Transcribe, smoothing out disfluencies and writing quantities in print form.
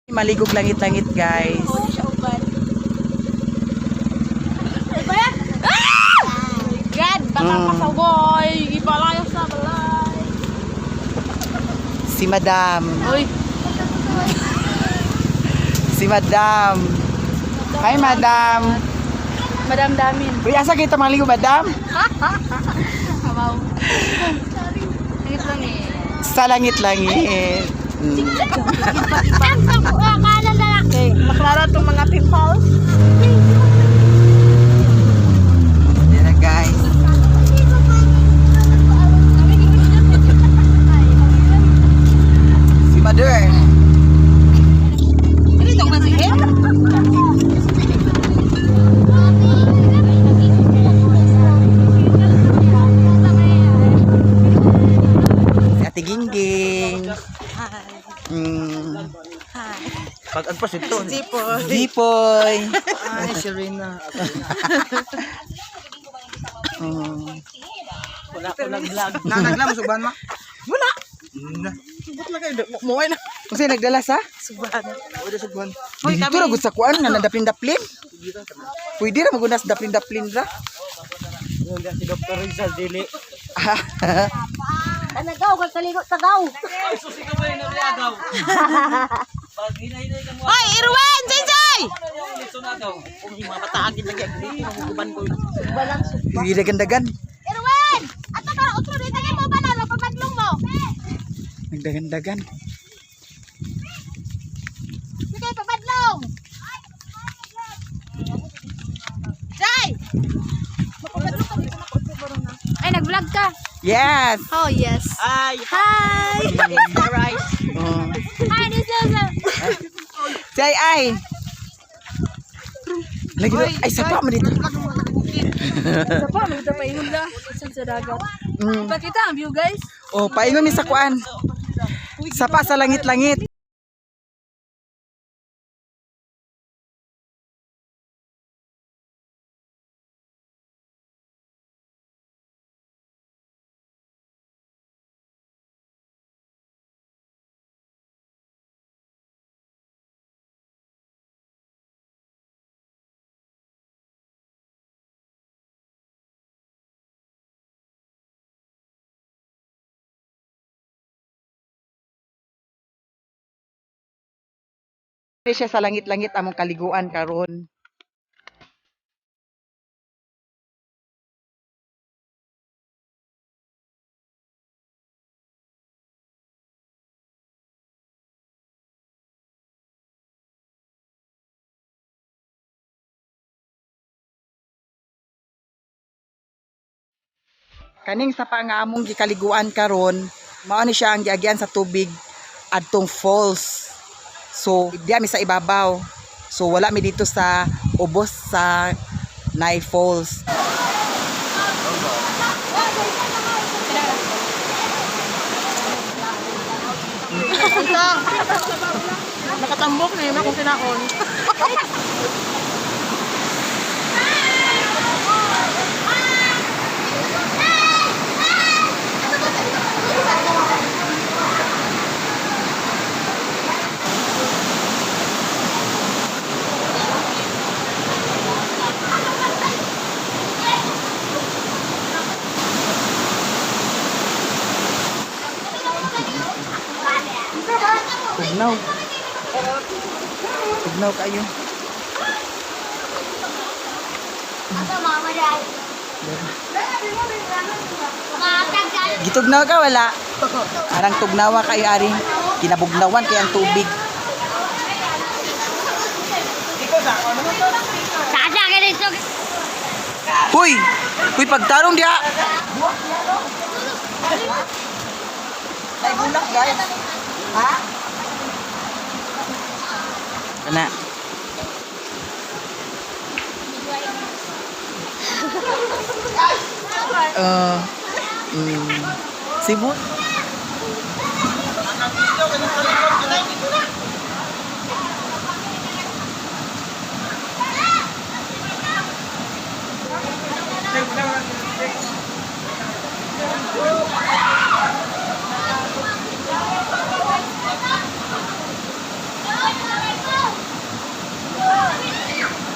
Maligog langit-langit, guys. God, baka kasaboy. Ipalayo sa balay. Si Madam. Uy. Si Madam. Hi, Madam. Madam Damin. Uy, asa kita maligo, Madam? Kawaw. Langit lang eh. Sa langit-langit. Akala lalaki. Maklara itong mga pimples. Yan na, guys. Si Mother. Ano itong masihin? Si Ate Gingging. Hi. Pag-agpas ito. Zipoy. Zipoy. Ay, si Rina. Wala ko nag-vlog. Nanaglam, suban mo? Wala. Ba't lang kayo? Muhay na. Kasi nagdala sa? Suban. Pwede suban. Hoy, Dito kami. ra gud sa kuan nga nadaplin-daplin. Pwede ra magunas daplin-daplin ra. Yung si Dr. Rizal Dili. Ano daw? Kaligo sa gaw. Hoy, Irwin! Jay! Kung yung mga bataagin lagi ang dili, maguguban ko. Balang suban. Pwede dagan-dagan. Irwin! Ato ka, utro dito mo ba na? Papadlong mo. Nagdagan-dagan. Sige, papadlong. Jay! Ay, nag-vlog ka. Yes. Oh, yes. Ay! Hi! Alright! Oh. Hi, this is Si ay. Lagi ay sapa mo dito. Sa pa, maganda pa ingon na. Saan sa dagat. Pakita ang view, guys. Oh, paingon mi sa kuan. Sapa sa langit-langit. Siya sa langit-langit among kaliguan karon. Kaning sapa nga among gikaliguan karon, mao ni siya ang giagyan sa tubig adtong falls. So, diya mi sa ibabaw. So, wala mi dito sa ubos sa Nay Falls. Nakatambok na yun akong tinakon. Tugnaw. Tugnaw kayo. Gitugnaw ka wala? Arang tugnawa kay ari. Kinabugnawan kay ang tubig. Sasa ka dito. Huy! Huy pagtarong diha. Ay bulak guys. Ha? Kana. Sibut. Hey!